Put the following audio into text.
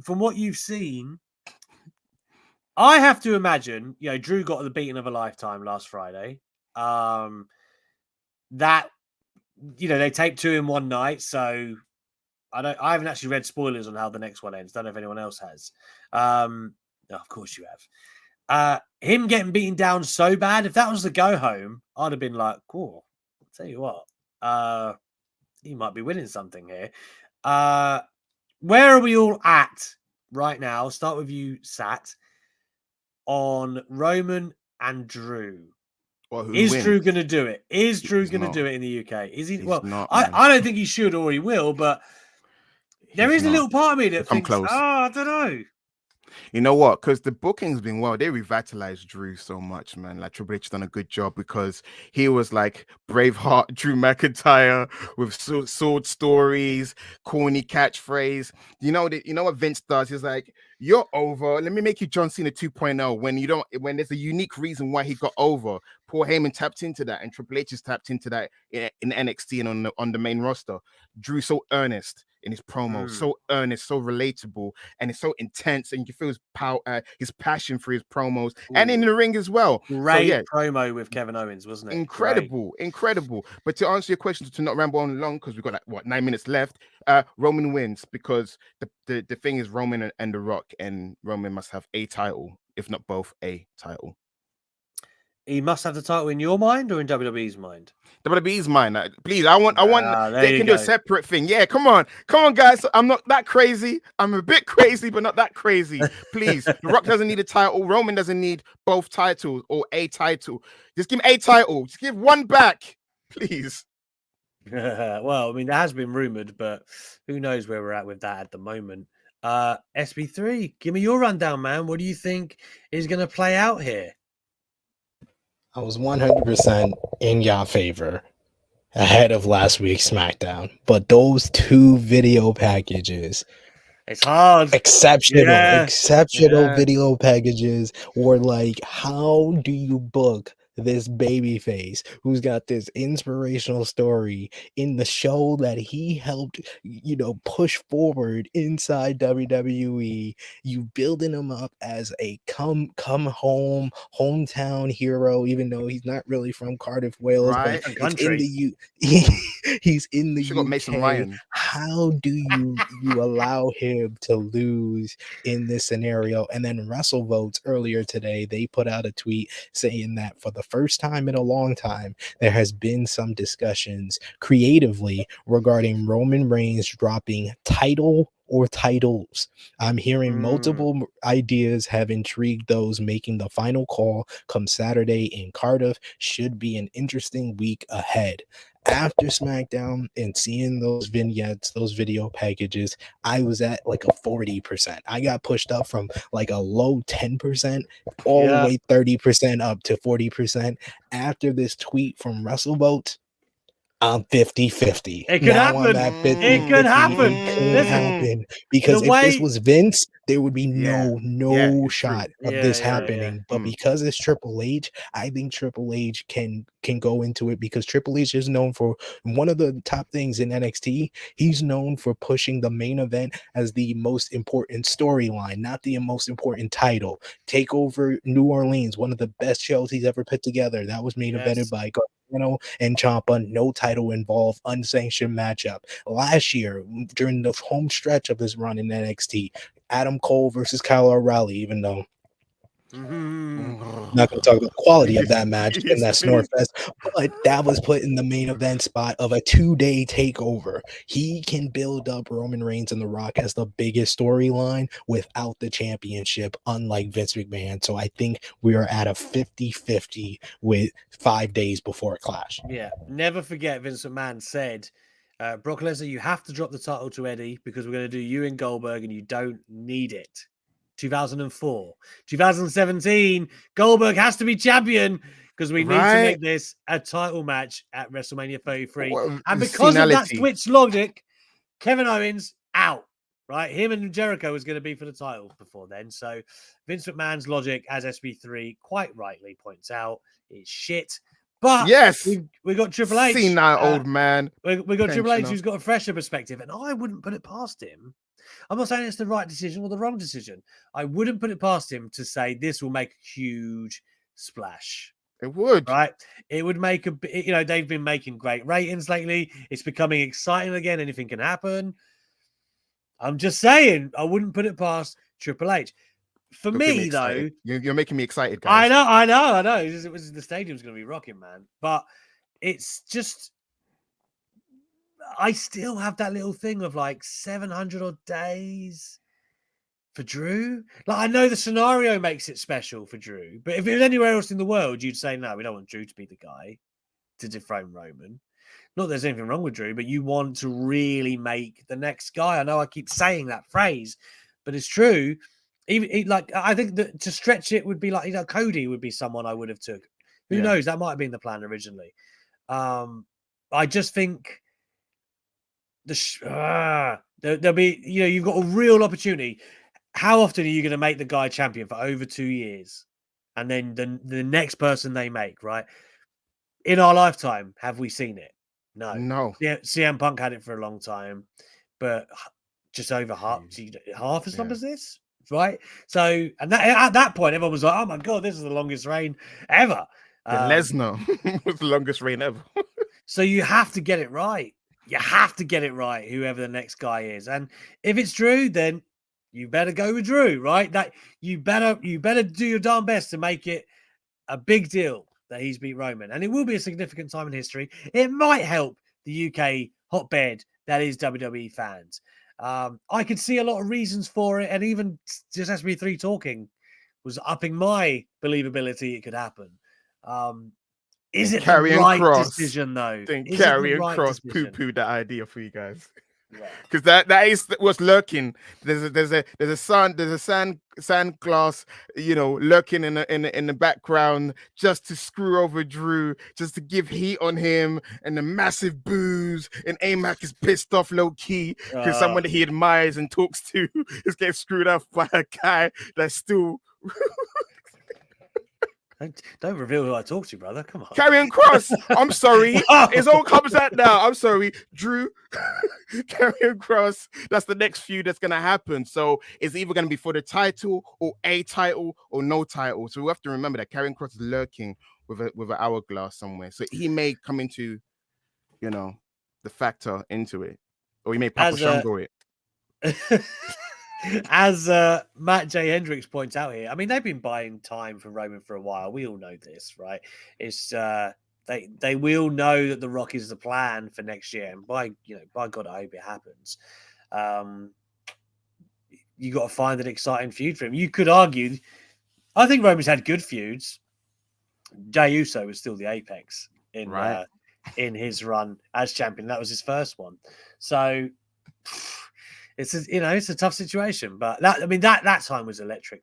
from what you've seen, I have to imagine, Drew got the beating of a lifetime last Friday. That, they taped 2 in one night, so I haven't actually read spoilers on how the next one ends. Don't know if anyone else has. No, of course you have. Him getting beaten down so bad, if that was the go home, I'd have been like, cool. I'll tell you what, he might be winning something here. Where are we all at right now? I'll start with you, Sat, on Roman and Drew. Well, is Drew going to do it? Is Drew going to do it in the UK? Is he? Well, I don't think he should or he will, but there is a little part of me that thinks, I don't know. You know what? Because the booking's been they revitalized Drew so much, man. Like Triple H done a good job because he was like Braveheart Drew McIntyre with sword stories, corny catchphrase. You know what Vince does? He's like, "You're over. Let me make you John Cena 2.0." When there's a unique reason why he got over. Paul Heyman tapped into that, and Triple H has tapped into that in NXT and on the main roster. Drew's so earnest in his promo, so earnest, so relatable, and it's so intense, and you can feel his power, his passion for his promos, and in the ring as well. Great promo with Kevin Owens, wasn't it? Incredible. But to answer your question, to not ramble on long, because we've got 9 minutes left. Roman wins because the thing is Roman and The Rock, and Roman must have a title, if not both, a title. He must have the title in your mind or in WWE's mind? WWE's mind. Please, I want. They can do a separate thing. Yeah, come on, guys. I'm not that crazy. I'm a bit crazy, but not that crazy. Please, The Rock doesn't need a title. Roman doesn't need both titles or a title. Just give him a title. Just give one back, please. Well, I mean, it has been rumored, but who knows where we're at with that at the moment. SB3, give me your rundown, man. What do you think is going to play out here? I was 100% in your favor ahead of last week's SmackDown, but those 2 video packages, it's hard. Exceptional video packages were like, how do you book this babyface who's got this inspirational story in the show that he helped, push forward inside WWE? You building him up as a come home hometown hero, even though he's not really from Cardiff, Wales, right? But he's in the UK. Mason Ryan. How do you allow him to lose in this scenario? And then WrestleVotes earlier today, they put out a tweet saying that for the first time in a long time, there has been some discussions creatively regarding Roman Reigns dropping title or titles. I'm hearing multiple ideas have intrigued those making the final call come Saturday in Cardiff. Should be an interesting week ahead. After SmackDown and seeing those vignettes, those video packages, I was at like a 40%. I got pushed up from like a low 10% all the way 30% up to 40%. After this tweet from WrestleVotes, I'm 50-50. It could happen. It could happen. It could happen. Because if this was Vince, there would be no shot of this happening. But because it's Triple H, I think Triple H can go into it, because Triple H is known for one of the top things in NXT. He's known for pushing the main event as the most important storyline, not the most important title. Takeover New Orleans, one of the best shows he's ever put together. That was main evented by and Ciampa, no title involved, unsanctioned matchup. Last year, during the home stretch of his run in NXT, Adam Cole versus Kyle O'Reilly, even though not going to talk about the quality of that match and that snort fest, but that was put in the main event spot of a 2-day takeover. He can build up Roman Reigns and The Rock as the biggest storyline without the championship, unlike Vince McMahon. So I think we are at a 50-50 with 5 days before Clash. Yeah, never forget Vince McMahon said, Brock Lesnar, you have to drop the title to Eddie because we're going to do you and Goldberg and you don't need it. 2004. 2017, Goldberg has to be champion because we need to make this a title match at WrestleMania 33. And because of that switch logic, Kevin Owens out, right? Him and Jericho was going to be for the title before then. So Vince McMahon's logic, as SB3 quite rightly points out, is shit. But we got Triple H. Seen that old man. We got Triple H who's got a fresher perspective, and I wouldn't put it past him I'm not saying it's the right decision or the wrong decision. I wouldn't put it past him to say this will make a huge splash. It would. Right? It would make they've been making great ratings lately. It's becoming exciting again. Anything can happen. I'm just saying, I wouldn't put it past Triple H. For Don't get me, though, excited. You're making me excited, guys. I know. The stadium's going to be rocking, man. But it's just, I still have that little thing of like 700 odd days for Drew. Like, I know the scenario makes it special for Drew, but if it was anywhere else in the world, you'd say, no, we don't want Drew to be the guy to dethrone Roman. Not that there's anything wrong with Drew, but you want to really make the next guy. I know I keep saying that phrase, but it's true. Even like, I think that to stretch it would be like, Cody would be someone I would have took. Who knows? That might have been the plan originally. I just think there'll be, you've got a real opportunity. How often are you going to make the guy champion for over 2 years? And then the next person they make, right? In our lifetime, have we seen it? No. Yeah, CM Punk had it for a long time, but just over half as long as this, right? So, and at that point, everyone was like, oh my God, this is the longest reign ever. Lesnar was the longest reign ever. So you have to get it right. You have to get it right, whoever the next guy is. And if it's Drew, then you better go with Drew, right? That you better do your darn best to make it a big deal that he's beat Roman. And it will be a significant time in history. It might help the UK hotbed that is WWE fans. I could see a lot of reasons for it. And even just SB3 talking was upping my believability it could happen. Is it the right decision, though? Then Karrion Kross poo-pooed that idea for you guys. Because that is what's lurking. There's a sand glass, lurking in the background just to screw over Drew, just to give heat on him, and the massive boos. And AMAC is pissed off low key because someone that he admires and talks to is getting screwed up by a guy that's still. Don't reveal who I talk to, brother. Come on. Karrion Kross. I'm sorry. It all comes out now. I'm sorry. Drew, Karrion Kross. That's the next feud that's going to happen. So it's either going to be for the title or a title or no title. So we have to remember that Karrion Kross is lurking with an hourglass somewhere. So he may come into, the factor into it. Or he may Papa Shango it. As Matt J. Hendricks points out here, I mean, they've been buying time for Roman for a while. We all know this, right? It's they will know that The Rock is the plan for next year, and by God, I hope it happens. You got to find an exciting feud for him. You could argue, I think Roman's had good feuds. Jey Uso was still the apex in his run as champion. That was his first one, so. It's a tough situation, but that time was electric